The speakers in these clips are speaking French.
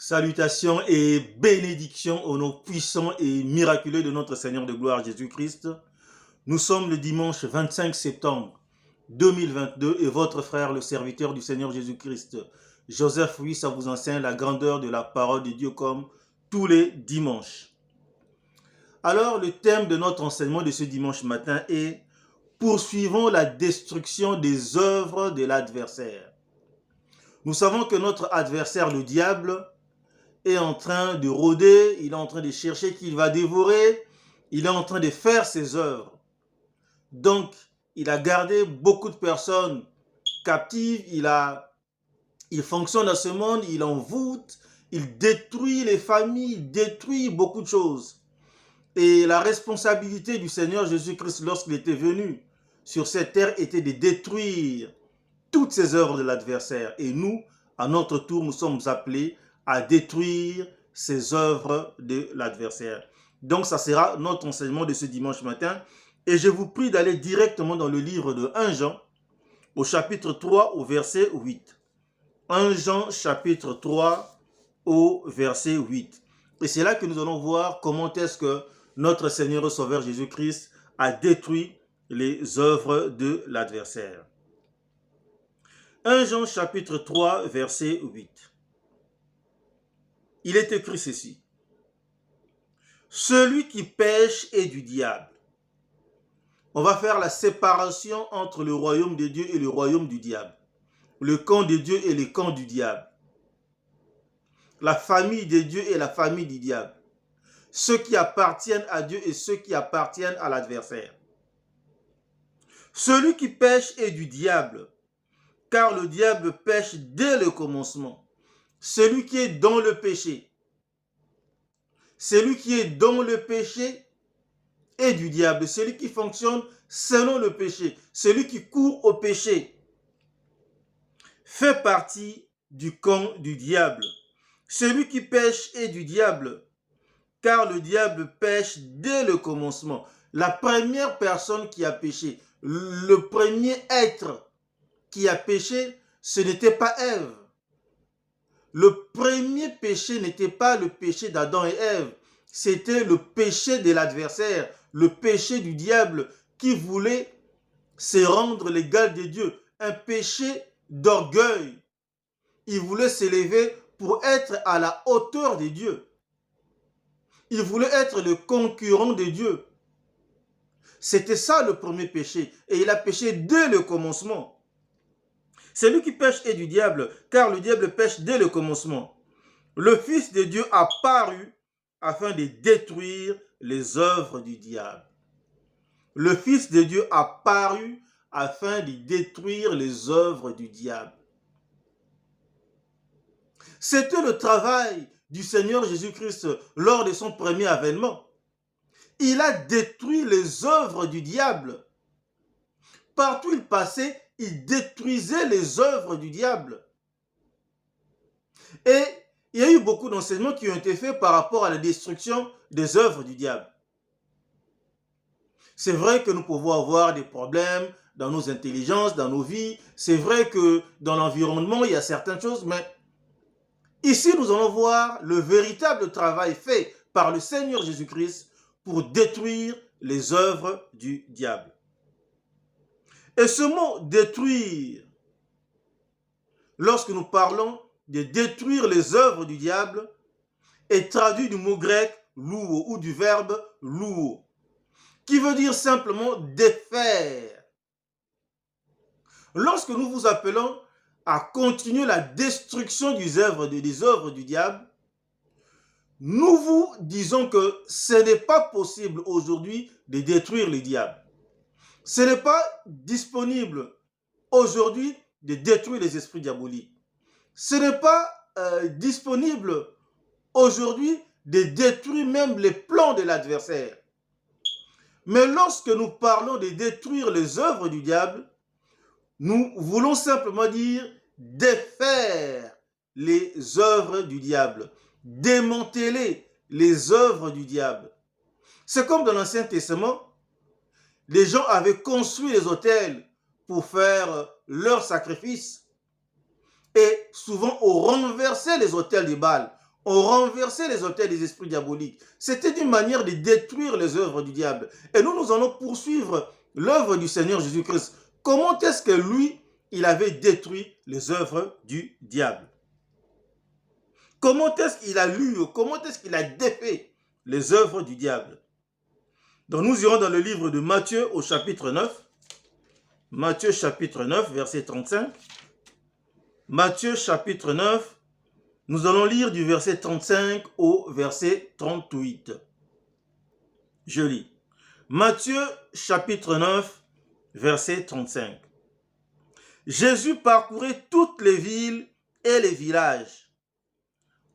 Salutations et bénédictions au nom puissant et miraculeux de notre Seigneur de gloire Jésus-Christ. Nous sommes le dimanche 25 septembre 2022 et votre frère, le serviteur du Seigneur Jésus-Christ, Joseph Wyss, vous enseigne la grandeur de la parole de Dieu comme tous les dimanches. Alors, le thème de notre enseignement de ce dimanche matin est « Poursuivons la destruction des œuvres de l'adversaire ». Nous savons que notre adversaire, le diable, est en train de rôder, il est en train de chercher qui il va dévorer, il est en train de faire ses œuvres. Donc, il a gardé beaucoup de personnes captives, il fonctionne dans ce monde, il envoûte, il détruit les familles, il détruit beaucoup de choses. Et la responsabilité du Seigneur Jésus-Christ lorsqu'il était venu sur cette terre était de détruire toutes ces œuvres de l'adversaire. Et nous, à notre tour, nous sommes appelés à détruire ces œuvres de l'adversaire. Donc, ça sera notre enseignement de ce dimanche matin. Et je vous prie d'aller directement dans le livre de 1 Jean, au chapitre 3, au verset 8. 1 Jean, chapitre 3, au verset 8. Et c'est là que nous allons voir comment est-ce que notre Seigneur et Sauveur Jésus-Christ a détruit les œuvres de l'adversaire. 1 Jean, chapitre 3, verset 8. Il est écrit ceci. Celui qui pêche est du diable. On va faire la séparation entre le royaume de Dieu et le royaume du diable. Le camp de Dieu et le camp du diable. La famille de Dieu et la famille du diable. Ceux qui appartiennent à Dieu et ceux qui appartiennent à l'adversaire. Celui qui pêche est du diable, car le diable pêche dès le commencement. Celui qui est dans le péché. Celui qui est dans le péché est du diable. Celui qui fonctionne selon le péché. Celui qui court au péché fait partie du camp du diable. Celui qui pêche est du diable, car le diable pêche dès le commencement. La première personne qui a péché, le premier être qui a péché, ce n'était pas Ève. Le premier péché n'était pas le péché d'Adam et Ève, c'était le péché de l'adversaire, le péché du diable qui voulait se rendre l'égal de Dieu, un péché d'orgueil. Il voulait s'élever pour être à la hauteur de Dieu. Il voulait être le concurrent de Dieu. C'était ça le premier péché, et il a péché dès le commencement. Celui qui pêche est du diable, car le diable pêche dès le commencement. Le Fils de Dieu a paru afin de détruire les œuvres du diable. Le Fils de Dieu a paru afin de détruire les œuvres du diable. C'était le travail du Seigneur Jésus-Christ lors de son premier avènement. Il a détruit les œuvres du diable. Partout où il passait, il détruisait les œuvres du diable. Et il y a eu beaucoup d'enseignements qui ont été faits par rapport à la destruction des œuvres du diable. C'est vrai que nous pouvons avoir des problèmes dans nos intelligences, dans nos vies. C'est vrai que dans l'environnement, il y a certaines choses, mais ici, nous allons voir le véritable travail fait par le Seigneur Jésus-Christ pour détruire les œuvres du diable. Et ce mot « détruire », lorsque nous parlons de détruire les œuvres du diable, est traduit du mot grec « louo » ou du verbe « louo », qui veut dire simplement « défaire ». Lorsque nous vous appelons à continuer la destruction des œuvres du diable, nous vous disons que ce n'est pas possible aujourd'hui de détruire le diable. Ce n'est pas disponible aujourd'hui de détruire les esprits diaboliques. Ce n'est pas disponible aujourd'hui de détruire même les plans de l'adversaire. Mais lorsque nous parlons de détruire les œuvres du diable, nous voulons simplement dire défaire les œuvres du diable, démanteler les œuvres du diable. C'est comme dans l'Ancien Testament, les gens avaient construit les autels pour faire leurs sacrifices et souvent on renversait les autels de Baal, ont renversé les autels des esprits diaboliques. C'était une manière de détruire les œuvres du diable. Et nous allons poursuivre l'œuvre du Seigneur Jésus-Christ. Comment est-ce que lui, il avait détruit les œuvres du diable? Comment est-ce qu'il a lu, comment est-ce qu'il a défait les œuvres du diable? Donc nous irons dans le livre de Matthieu au chapitre 9. Matthieu chapitre 9, verset 35. Matthieu chapitre 9, nous allons lire du verset 35 au verset 38. Je lis. Matthieu chapitre 9, verset 35. Jésus parcourait toutes les villes et les villages,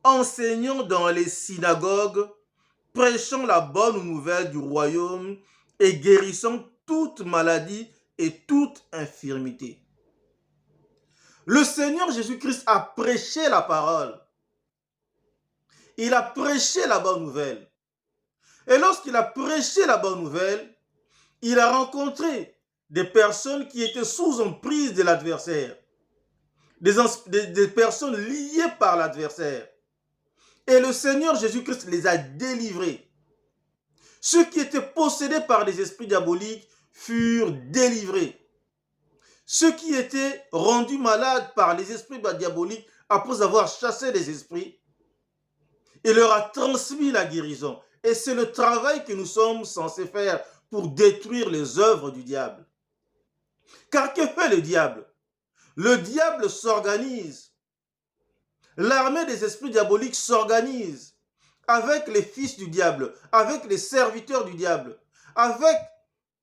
enseignant dans les synagogues, prêchant la bonne nouvelle du royaume et guérissant toute maladie et toute infirmité. Le Seigneur Jésus-Christ a prêché la parole. Il a prêché la bonne nouvelle. Et lorsqu'il a prêché la bonne nouvelle, il a rencontré des personnes qui étaient sous emprise de l'adversaire, des personnes liées par l'adversaire. Et le Seigneur Jésus-Christ les a délivrés. Ceux qui étaient possédés par des esprits diaboliques furent délivrés. Ceux qui étaient rendus malades par les esprits diaboliques, après avoir chassé les esprits, il leur a transmis la guérison. Et c'est le travail que nous sommes censés faire pour détruire les œuvres du diable. Car que fait le diable? Le diable s'organise. L'armée des esprits diaboliques s'organise avec les fils du diable, avec les serviteurs du diable, avec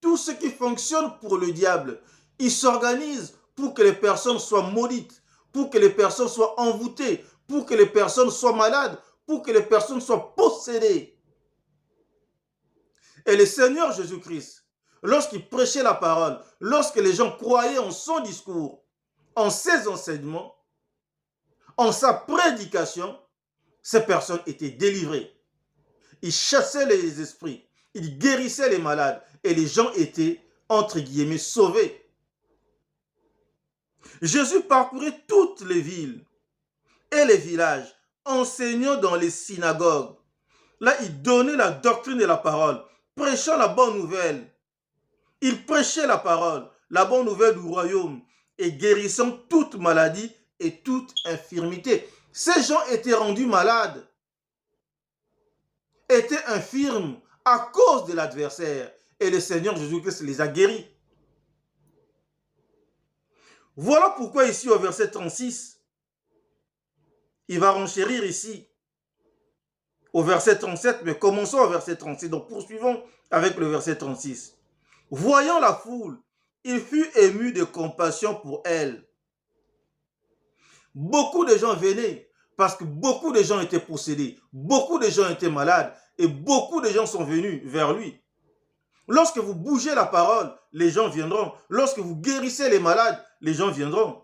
tout ce qui fonctionne pour le diable. Il s'organise pour que les personnes soient maudites, pour que les personnes soient envoûtées, pour que les personnes soient malades, pour que les personnes soient possédées. Et le Seigneur Jésus-Christ, lorsqu'il prêchait la parole, lorsque les gens croyaient en son discours, en ses enseignements, en sa prédication, ces personnes étaient délivrées. Il chassait les esprits, il guérissait les malades et les gens étaient, entre guillemets, sauvés. Jésus parcourait toutes les villes et les villages, enseignant dans les synagogues. Là, il donnait la doctrine de la parole, prêchant la bonne nouvelle. Il prêchait la parole, la bonne nouvelle du royaume, et guérissant toute maladie et toute infirmité. Ces gens étaient rendus malades, étaient infirmes à cause de l'adversaire. Et le Seigneur Jésus-Christ les a guéris. Voilà pourquoi ici au verset 36, il va renchérir ici au verset 37, mais commençons au verset 36. Donc poursuivons avec le verset 36. Voyant la foule, il fut ému de compassion pour elle. Beaucoup de gens venaient parce que beaucoup de gens étaient possédés, beaucoup de gens étaient malades et beaucoup de gens sont venus vers lui. Lorsque vous bougez la parole, les gens viendront. Lorsque vous guérissez les malades, les gens viendront.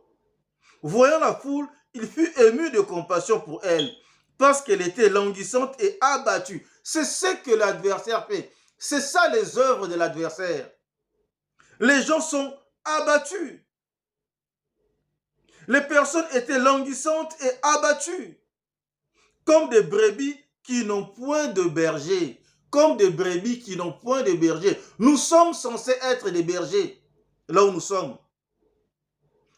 Voyant la foule, il fut ému de compassion pour elle, parce qu'elle était languissante et abattue. C'est ce que l'adversaire fait. C'est ça les œuvres de l'adversaire. Les gens sont abattus. Les personnes étaient languissantes et abattues, comme des brebis qui n'ont point de berger. Comme des brebis qui n'ont point de berger. Nous sommes censés être des bergers, là où nous sommes.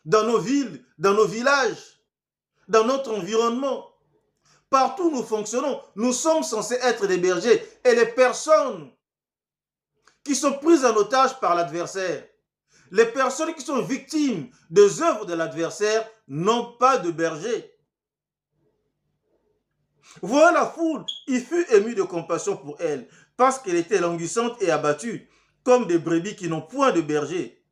Dans nos villes, dans nos villages, dans notre environnement. Partout où nous fonctionnons, nous sommes censés être des bergers. Et les personnes qui sont prises en otage par l'adversaire, les personnes qui sont victimes des œuvres de l'adversaire n'ont pas de berger. Voilà la foule, il fut ému de compassion pour elle, parce qu'elle était languissante et abattue, comme des brebis qui n'ont point de berger.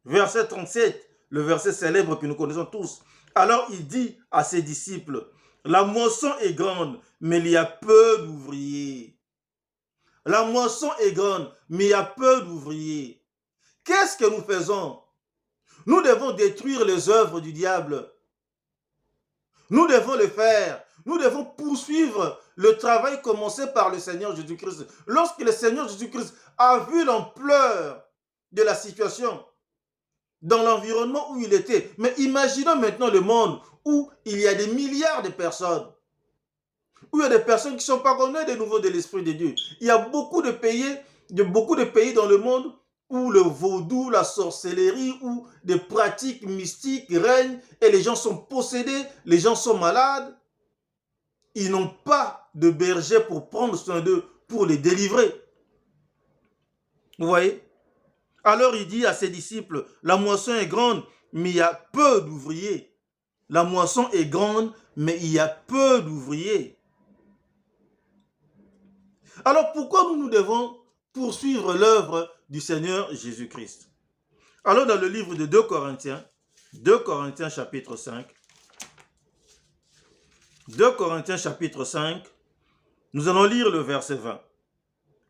Verset 37, le verset célèbre que nous connaissons tous. Alors il dit à ses disciples, la moisson est grande, mais il y a peu d'ouvriers. La moisson est grande, mais il y a peu d'ouvriers. Qu'est-ce que nous faisons? Nous devons détruire les œuvres du diable. Nous devons le faire. Nous devons poursuivre le travail commencé par le Seigneur Jésus-Christ. Lorsque le Seigneur Jésus-Christ a vu l'ampleur de la situation dans l'environnement où il était, mais imaginons maintenant le monde où il y a des milliards de personnes. où il y a des personnes qui ne sont pas connues des nouveaux de l'Esprit de Dieu. Il y a beaucoup de pays dans le monde où le vaudou, la sorcellerie, où des pratiques mystiques règnent et les gens sont possédés, les gens sont malades. Ils n'ont pas de berger pour prendre soin d'eux, pour les délivrer. Vous voyez? Alors il dit à ses disciples, la moisson est grande, mais il y a peu d'ouvriers. La moisson est grande, mais il y a peu d'ouvriers. Alors pourquoi nous devons poursuivre l'œuvre du Seigneur Jésus-Christ? Alors dans le livre de 2 Corinthiens chapitre 5, 2 Corinthiens chapitre 5, nous allons lire le verset 20.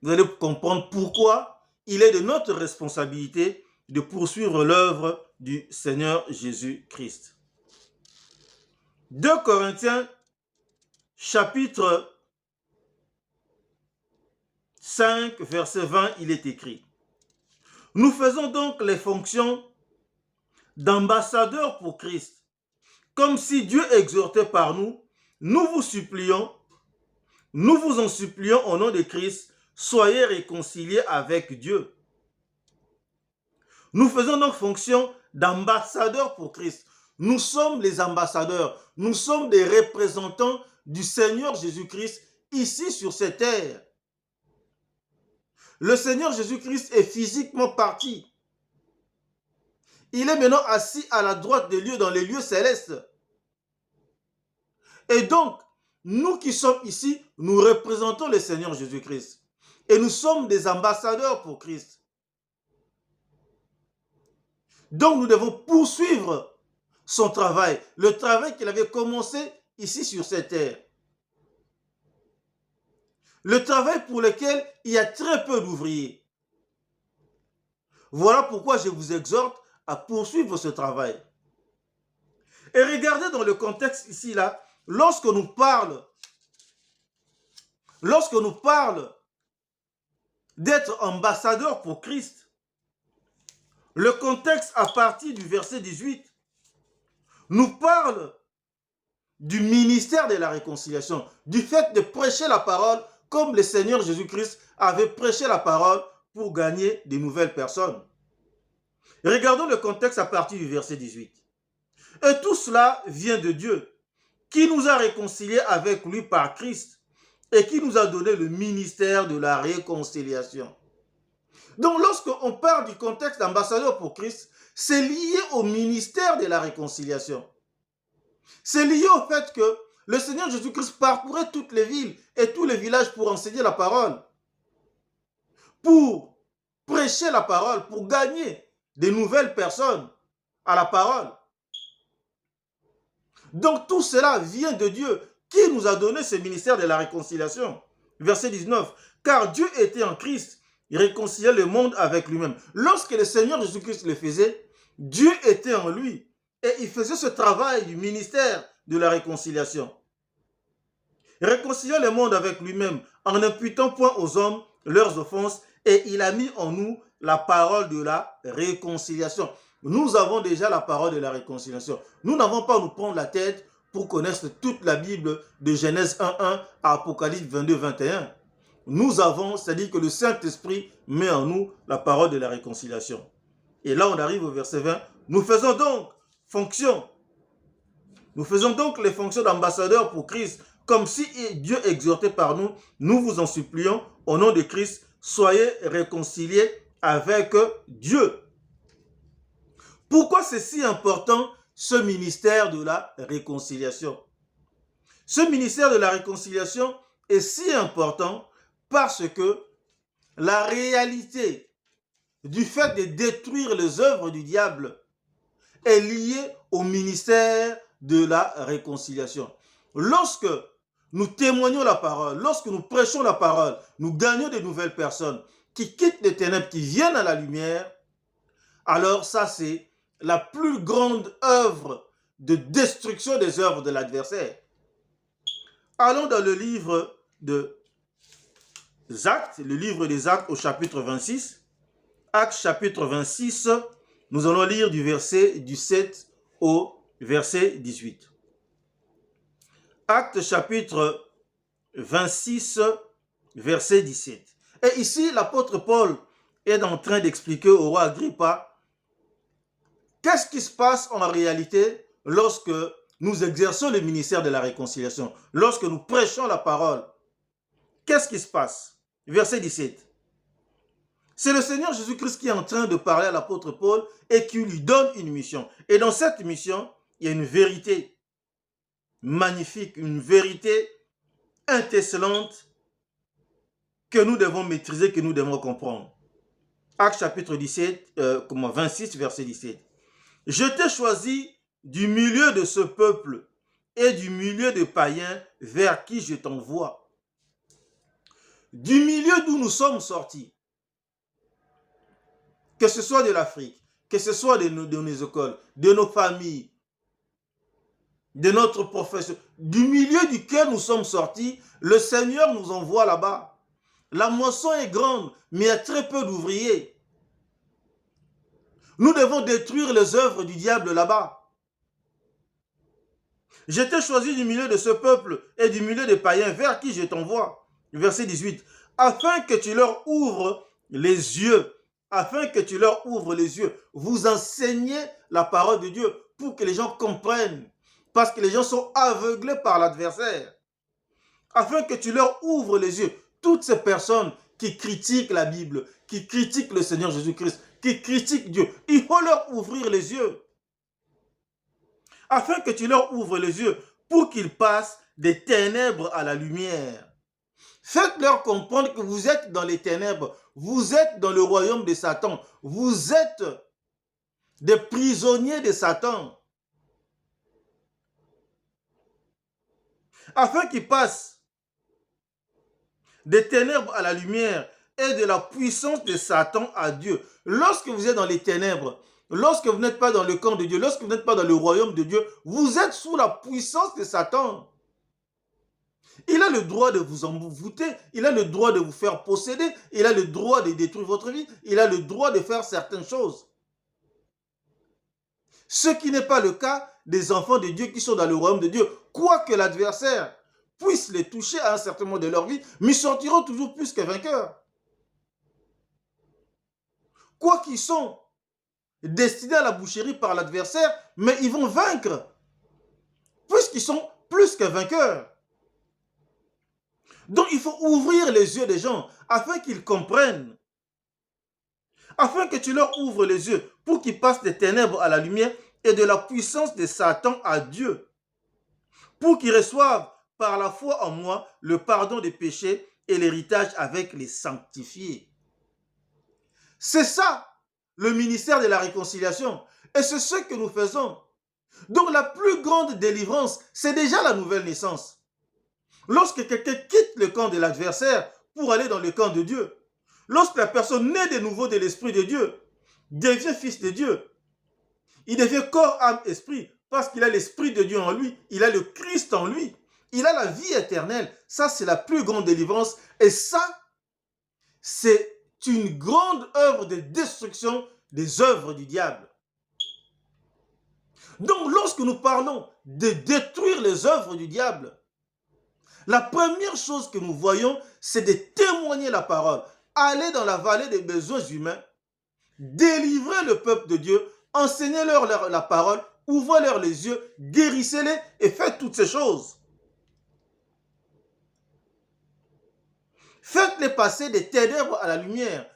Vous allez comprendre pourquoi il est de notre responsabilité de poursuivre l'œuvre du Seigneur Jésus-Christ. 2 Corinthiens chapitre 5, verset 20, il est écrit: nous faisons donc les fonctions d'ambassadeurs pour Christ, comme si Dieu exhortait par nous. Nous vous supplions, nous vous en supplions au nom de Christ, soyez réconciliés avec Dieu. Nous faisons donc fonction d'ambassadeurs pour Christ. Nous sommes les ambassadeurs, nous sommes des représentants du Seigneur Jésus-Christ ici sur cette terre. Le Seigneur Jésus-Christ est physiquement parti. Il est maintenant assis à la droite des lieux, dans les lieux célestes. Et donc, nous qui sommes ici, nous représentons le Seigneur Jésus-Christ. Et nous sommes des ambassadeurs pour Christ. Donc, nous devons poursuivre son travail, le travail qu'il avait commencé ici sur cette terre. Le travail pour lequel il y a très peu d'ouvriers. Voilà pourquoi je vous exhorte à poursuivre ce travail. Et regardez dans le contexte ici, là, lorsque nous parle d'être ambassadeur pour Christ, le contexte à partir du verset 18 nous parle du ministère de la réconciliation, du fait de prêcher la parole comme le Seigneur Jésus-Christ avait prêché la parole pour gagner de nouvelles personnes. Regardons le contexte à partir du verset 18. Et tout cela vient de Dieu, qui nous a réconciliés avec lui par Christ et qui nous a donné le ministère de la réconciliation. Donc lorsqu'on parle du contexte d'ambassadeur pour Christ, c'est lié au ministère de la réconciliation. C'est lié au fait que le Seigneur Jésus-Christ parcourait toutes les villes et tous les villages pour enseigner la parole, pour prêcher la parole, pour gagner de nouvelles personnes à la parole. Donc tout cela vient de Dieu qui nous a donné ce ministère de la réconciliation. Verset 19. Car Dieu était en Christ, il réconciliait le monde avec lui-même. Lorsque le Seigneur Jésus-Christ le faisait, Dieu était en lui et il faisait ce travail du ministère de la réconciliation. Il réconciliait le monde avec lui-même en n'imputant point aux hommes leurs offenses et il a mis en nous la parole de la réconciliation. Nous avons déjà la parole de la réconciliation. Nous n'avons pas à nous prendre la tête pour connaître toute la Bible de Genèse 1.1 à Apocalypse 22.21. Nous avons, c'est-à-dire que le Saint-Esprit met en nous la parole de la réconciliation. Et là, on arrive au verset 20. Nous faisons donc les fonctions d'ambassadeurs pour Christ, comme si Dieu exhortait par nous. Nous vous en supplions, au nom de Christ, soyez réconciliés avec Dieu. Pourquoi c'est si important, ce ministère de la réconciliation? Ce ministère de la réconciliation est si important parce que la réalité du fait de détruire les œuvres du diable est liée au ministère de la réconciliation. Lorsque nous témoignons la parole, lorsque nous prêchons la parole, nous gagnons de nouvelles personnes qui quittent les ténèbres, qui viennent à la lumière, alors ça c'est la plus grande œuvre de destruction des œuvres de l'adversaire. Allons dans le livre des Actes, le livre des Actes au chapitre 26. Actes chapitre 26, nous allons lire du verset du 7 au verset 18. Actes chapitre 26, verset 17. Et ici, l'apôtre Paul est en train d'expliquer au roi Agrippa qu'est-ce qui se passe en réalité lorsque nous exerçons le ministère de la réconciliation, lorsque nous prêchons la parole. Qu'est-ce qui se passe? Verset 17. C'est le Seigneur Jésus-Christ qui est en train de parler à l'apôtre Paul et qui lui donne une mission. Et dans cette mission, il y a une vérité magnifique, une vérité intesselante que nous devons maîtriser, que nous devons comprendre. Actes chapitre 26, verset 17. Je t'ai choisi du milieu de ce peuple et du milieu des païens vers qui je t'envoie. Du milieu d'où nous sommes sortis, que ce soit de l'Afrique, que ce soit de nos écoles, de nos familles, de notre profession, du milieu duquel nous sommes sortis, le Seigneur nous envoie là-bas. La moisson est grande, mais il y a très peu d'ouvriers. Nous devons détruire les œuvres du diable là-bas. Je t'ai choisi du milieu de ce peuple et du milieu des païens vers qui je t'envoie. Verset 18. Afin que tu leur ouvres les yeux. Afin que tu leur ouvres les yeux. Vous enseignez la parole de Dieu pour que les gens comprennent. Parce que les gens sont aveuglés par l'adversaire. Afin que tu leur ouvres les yeux. Toutes ces personnes qui critiquent la Bible, qui critiquent le Seigneur Jésus-Christ, qui critiquent Dieu, il faut leur ouvrir les yeux. Afin que tu leur ouvres les yeux pour qu'ils passent des ténèbres à la lumière. Faites-leur comprendre que vous êtes dans les ténèbres, vous êtes dans le royaume de Satan, vous êtes des prisonniers de Satan. Afin qu'ils passent des ténèbres à la lumière et de la puissance de Satan à Dieu. Lorsque vous êtes dans les ténèbres, lorsque vous n'êtes pas dans le camp de Dieu, lorsque vous n'êtes pas dans le royaume de Dieu, vous êtes sous la puissance de Satan. Il a le droit de vous envoûter, il a le droit de vous faire posséder, il a le droit de détruire votre vie, il a le droit de faire certaines choses. Ce qui n'est pas le cas des enfants de Dieu qui sont dans le royaume de Dieu. Quoique l'adversaire puisse les toucher à un certain moment de leur vie, mais ils sortiront toujours plus que vainqueurs. Quoi qu'ils sont destinés à la boucherie par l'adversaire, mais ils vont vaincre, puisqu'ils sont plus que vainqueurs. Donc il faut ouvrir les yeux des gens afin qu'ils comprennent, afin que tu leur ouvres les yeux pour qu'ils passent des ténèbres à la lumière et de la puissance de Satan à Dieu, pour qu'ils reçoivent par la foi en moi le pardon des péchés et l'héritage avec les sanctifiés. C'est ça le ministère de la réconciliation et c'est ce que nous faisons. Donc la plus grande délivrance, c'est déjà la nouvelle naissance. Lorsque quelqu'un quitte le camp de l'adversaire pour aller dans le camp de Dieu, lorsque la personne naît de nouveau de l'Esprit de Dieu, devient fils de Dieu, il devient corps, âme, esprit, parce qu'il a l'Esprit de Dieu en lui, il a le Christ en lui, il a la vie éternelle. Ça, c'est la plus grande délivrance. Et ça, c'est une grande œuvre de destruction des œuvres du diable. Donc, lorsque nous parlons de détruire les œuvres du diable, la première chose que nous voyons, c'est de témoigner la parole. Aller dans la vallée des besoins humains, délivrer le peuple de Dieu, enseignez-leur la parole, ouvrez-leur les yeux, guérissez-les et faites toutes ces choses. Faites-les passer des ténèbres à la lumière,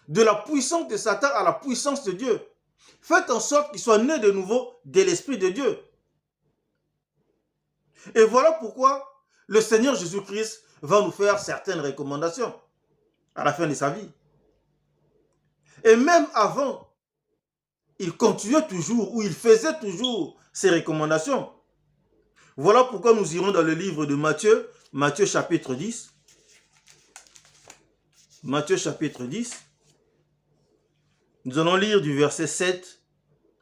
de la puissance de Satan à la puissance de Dieu. Faites en sorte qu'ils soient nés de nouveau de l'Esprit de Dieu. Et voilà pourquoi le Seigneur Jésus-Christ va nous faire certaines recommandations à la fin de sa vie. Et même avant, il continuait toujours, ou il faisait toujours ses recommandations. Voilà pourquoi nous irons dans le livre de Matthieu, Matthieu chapitre 10. Matthieu chapitre 10. Nous allons lire du verset 7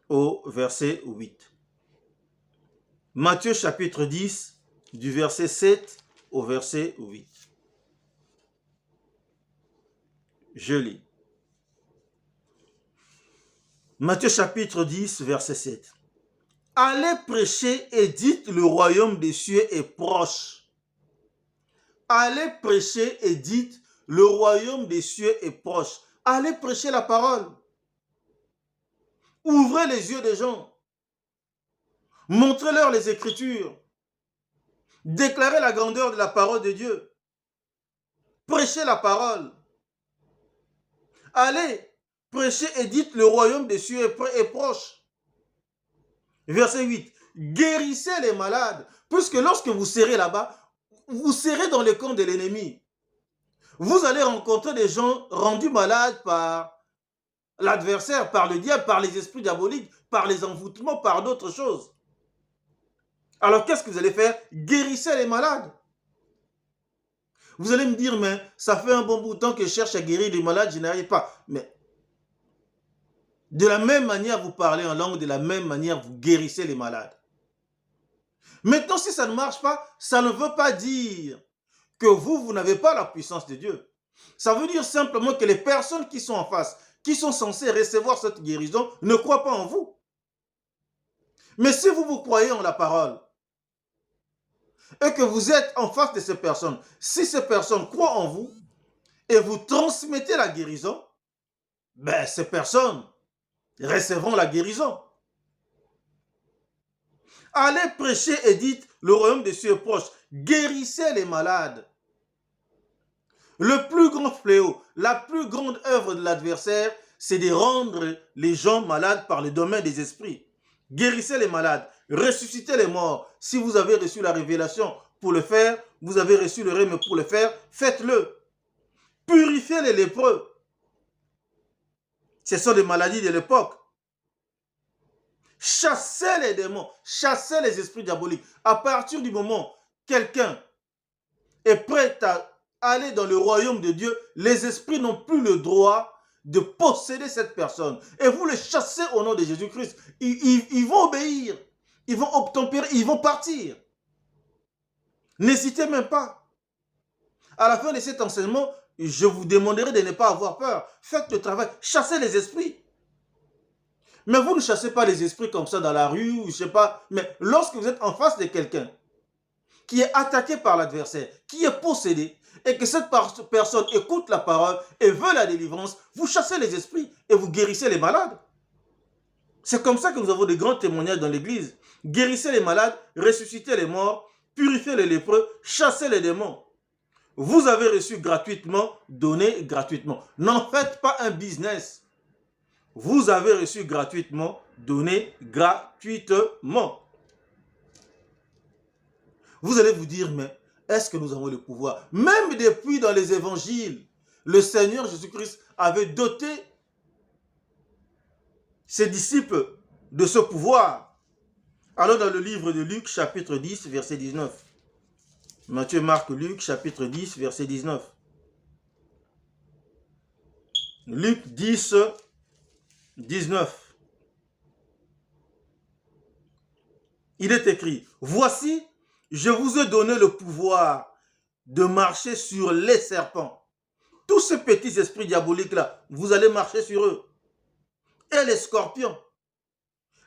au verset 8. Matthieu chapitre 10, du verset 7 au verset 8. Je lis. Matthieu chapitre 10, verset 7. Allez prêcher et dites le royaume des cieux est proche. Allez prêcher et dites, le royaume des cieux est proche. Allez prêcher la parole. Ouvrez les yeux des gens. Montrez-leur les Écritures. Déclarez la grandeur de la parole de Dieu. Prêchez la parole. Allez, prêchez et dites, le royaume des cieux est proche. Verset 8. Guérissez les malades, puisque lorsque vous serez là-bas, vous serez dans le camp de l'ennemi. Vous allez rencontrer des gens rendus malades par l'adversaire, par le diable, par les esprits diaboliques, par les envoûtements, par d'autres choses. Alors qu'est-ce que vous allez faire? Guérissez les malades. Vous allez me dire, mais ça fait un bon bout de temps que je cherche à guérir les malades, je n'arrive pas. Mais de la même manière, vous parlez en langue, de la même manière, vous guérissez les malades. Maintenant, si ça ne marche pas, ça ne veut pas dire que vous n'avez pas la puissance de Dieu. Ça veut dire simplement que les personnes qui sont en face, qui sont censées recevoir cette guérison, ne croient pas en vous. Mais si vous croyez en la parole, et que vous êtes en face de ces personnes, si ces personnes croient en vous, et vous transmettez la guérison, ben ces personnes recevront la guérison. Allez prêcher et dites, le royaume des cieux est proche. Guérissez les malades. Le plus grand fléau, la plus grande œuvre de l'adversaire, c'est de rendre les gens malades par le domaine des esprits. Guérissez les malades, ressuscitez les morts. Si vous avez reçu la révélation pour le faire, vous avez reçu le rêve pour le faire, faites-le. Purifiez les lépreux. Ce sont des maladies de l'époque. Chassez les démons, chassez les esprits diaboliques. À partir du moment où quelqu'un est prêt à aller dans le royaume de Dieu, les esprits n'ont plus le droit de posséder cette personne. Et vous les chassez au nom de Jésus-Christ. Ils vont obéir, ils vont obtempérer, ils vont partir. N'hésitez même pas. À la fin de cet enseignement, je vous demanderai de ne pas avoir peur. Faites le travail, chassez les esprits. Mais vous ne chassez pas les esprits comme ça dans la rue, ou je sais pas. Mais lorsque vous êtes en face de quelqu'un qui est attaqué par l'adversaire, qui est possédé, et que cette personne écoute la parole et veut la délivrance, vous chassez les esprits et vous guérissez les malades. C'est comme ça que nous avons de grands témoignages dans l'église. Guérissez les malades, ressuscitez les morts, purifiez les lépreux, chassez les démons. Vous avez reçu gratuitement, donnez gratuitement. N'en faites pas un business. Vous avez reçu gratuitement, donnez gratuitement. Vous allez vous dire, mais est-ce que nous avons le pouvoir? Même depuis dans les évangiles, le Seigneur Jésus-Christ avait doté ses disciples de ce pouvoir. Alors dans le livre de Luc, chapitre 10, verset 19. Matthieu, Marc, Luc, chapitre 10, verset 19. Luc 10, 19. Il est écrit, voici, je vous ai donné le pouvoir de marcher sur les serpents. Tous ces petits esprits diaboliques-là, vous allez marcher sur eux. Et les scorpions.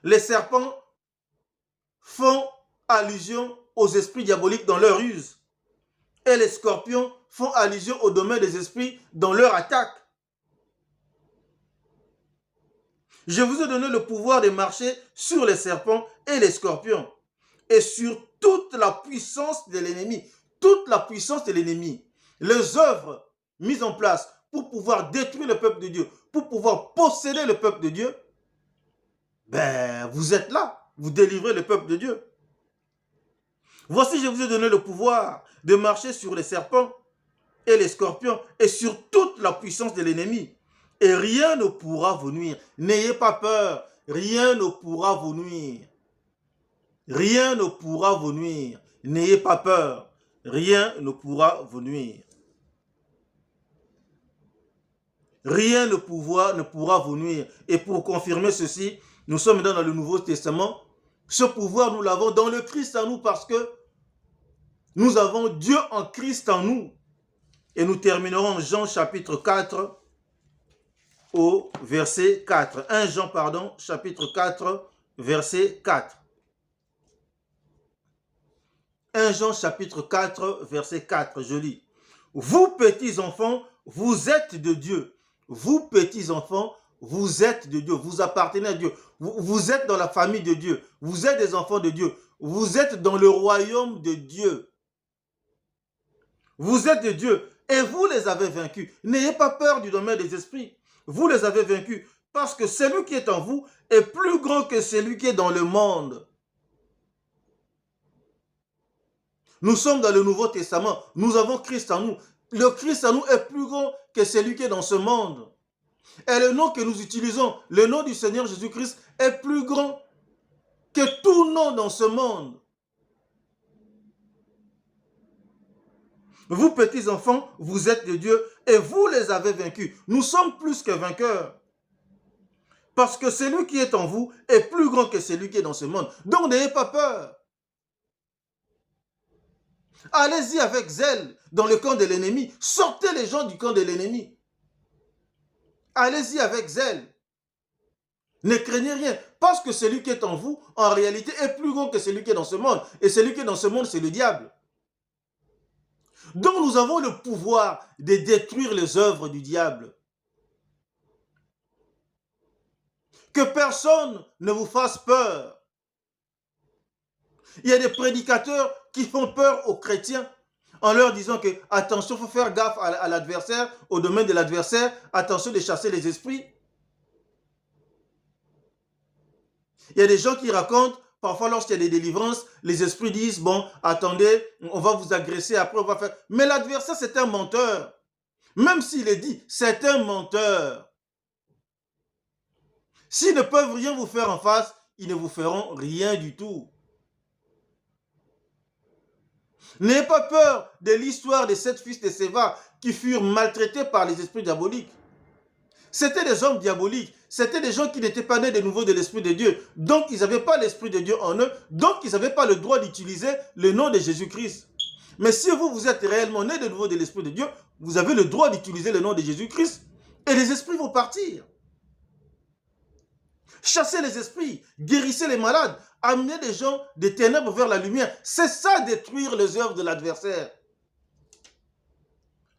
Les serpents font allusion aux esprits diaboliques dans leur use. Et les scorpions font allusion au domaine des esprits dans leur attaque. Je vous ai donné le pouvoir de marcher sur les serpents et les scorpions et sur toute la puissance de l'ennemi. Toute la puissance de l'ennemi. Les œuvres mises en place pour pouvoir détruire le peuple de Dieu, pour pouvoir posséder le peuple de Dieu, ben vous êtes là, vous délivrez le peuple de Dieu. Voici, je vous ai donné le pouvoir de marcher sur les serpents et les scorpions et sur toute la puissance de l'ennemi. Et rien ne pourra vous nuire. N'ayez pas peur, rien ne pourra vous nuire. Rien ne pourra vous nuire. N'ayez pas peur, rien ne pourra vous nuire. Rien ne pourra vous nuire. Et pour confirmer ceci, nous sommes dans le Nouveau Testament. Ce pouvoir, nous l'avons dans le Christ en nous parce que nous avons Dieu en Christ en nous. Et nous terminerons Jean chapitre 4 au verset 4. 1 Jean, chapitre 4, verset 4. 1 Jean chapitre 4, verset 4, je lis. Vous petits enfants, vous êtes de Dieu. Vous petits enfants, vous êtes de Dieu. Vous appartenez à Dieu. Vous êtes dans la famille de Dieu. Vous êtes des enfants de Dieu. Vous êtes dans le royaume de Dieu. Vous êtes de Dieu et vous les avez vaincus. N'ayez pas peur du domaine des esprits. Vous les avez vaincus parce que celui qui est en vous est plus grand que celui qui est dans le monde. Nous sommes dans le Nouveau Testament. Nous avons Christ en nous. Le Christ en nous est plus grand que celui qui est dans ce monde. Et le nom que nous utilisons, le nom du Seigneur Jésus-Christ, est plus grand que tout nom dans ce monde. Vous, petits enfants, vous êtes de Dieu et vous les avez vaincus. Nous sommes plus que vainqueurs. Parce que celui qui est en vous est plus grand que celui qui est dans ce monde. Donc n'ayez pas peur. Allez-y avec zèle dans le camp de l'ennemi. Sortez les gens du camp de l'ennemi. Allez-y avec zèle. Ne craignez rien. Parce que celui qui est en vous, en réalité, est plus grand que celui qui est dans ce monde. Et celui qui est dans ce monde, c'est le diable. Donc nous avons le pouvoir de détruire les œuvres du diable. Que personne ne vous fasse peur. Il y a des prédicateurs qui font peur aux chrétiens en leur disant que, attention, il faut faire gaffe à l'adversaire, au domaine de l'adversaire, attention de chasser les esprits. Il y a des gens qui racontent, parfois lorsqu'il y a des délivrances, les esprits disent, bon, attendez, on va vous agresser, après on va faire... Mais l'adversaire, c'est un menteur. Même s'il est dit, c'est un menteur. S'ils ne peuvent rien vous faire en face, ils ne vous feront rien du tout. N'ayez pas peur de l'histoire des 7 fils de Séva qui furent maltraités par les esprits diaboliques. C'était des hommes diaboliques. C'était des gens qui n'étaient pas nés de nouveau de l'Esprit de Dieu. Donc, ils n'avaient pas l'Esprit de Dieu en eux. Donc, ils n'avaient pas le droit d'utiliser le nom de Jésus-Christ. Mais si vous êtes réellement nés de nouveau de l'Esprit de Dieu, vous avez le droit d'utiliser le nom de Jésus-Christ. Et les esprits vont partir. Chassez les esprits, guérissez les malades, amenez des gens des ténèbres vers la lumière. C'est ça, détruire les œuvres de l'adversaire.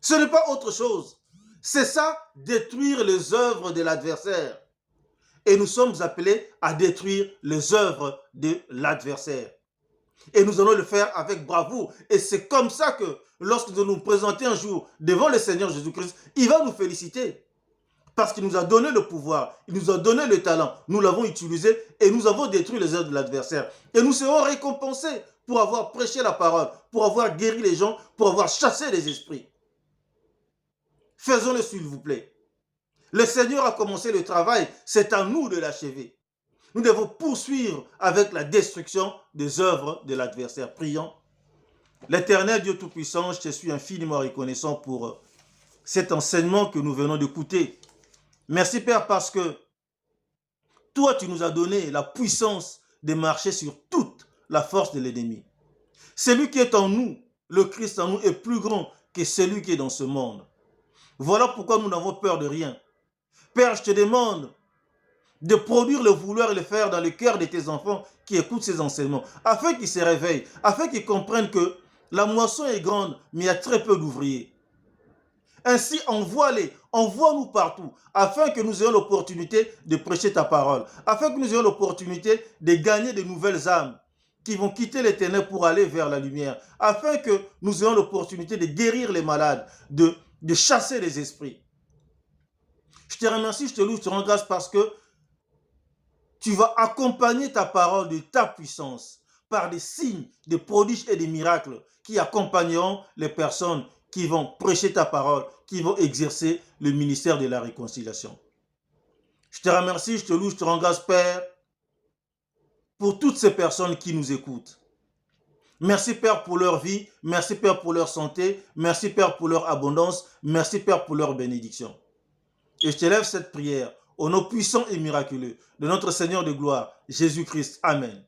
Ce n'est pas autre chose. C'est ça, détruire les œuvres de l'adversaire. Et nous sommes appelés à détruire les œuvres de l'adversaire. Et nous allons le faire avec bravoure. Et c'est comme ça que, lorsque nous nous présentons un jour devant le Seigneur Jésus-Christ, il va nous féliciter. Parce qu'il nous a donné le pouvoir, il nous a donné le talent, nous l'avons utilisé et nous avons détruit les œuvres de l'adversaire. Et nous serons récompensés pour avoir prêché la parole, pour avoir guéri les gens, pour avoir chassé les esprits. Faisons-le s'il vous plaît. Le Seigneur a commencé le travail, c'est à nous de l'achever. Nous devons poursuivre avec la destruction des œuvres de l'adversaire. Prions. L'Éternel Dieu Tout-Puissant, je te suis infiniment reconnaissant pour cet enseignement que nous venons d'écouter. Merci Père parce que toi tu nous as donné la puissance de marcher sur toute la force de l'ennemi. Celui qui est en nous, le Christ en nous, est plus grand que celui qui est dans ce monde. Voilà pourquoi nous n'avons peur de rien. Père, je te demande de produire le vouloir et le faire dans le cœur de tes enfants qui écoutent ces enseignements, afin qu'ils se réveillent, afin qu'ils comprennent que la moisson est grande, mais il y a très peu d'ouvriers. Ainsi, envoie-les, envoie-nous partout, afin que nous ayons l'opportunité de prêcher ta parole, afin que nous ayons l'opportunité de gagner de nouvelles âmes qui vont quitter les ténèbres pour aller vers la lumière, afin que nous ayons l'opportunité de guérir les malades, de chasser les esprits. Je te remercie, je te loue, je te rends grâce parce que tu vas accompagner ta parole de ta puissance par des signes, des prodiges et des miracles qui accompagneront les personnes qui vont prêcher ta parole, qui vont exercer le ministère de la réconciliation. Je te remercie, je te loue, je te rends grâce, Père, pour toutes ces personnes qui nous écoutent. Merci, Père, pour leur vie. Merci, Père, pour leur santé. Merci, Père, pour leur abondance. Merci, Père, pour leur bénédiction. Et je t'élève cette prière au nom puissant et miraculeux de notre Seigneur de gloire, Jésus-Christ. Amen.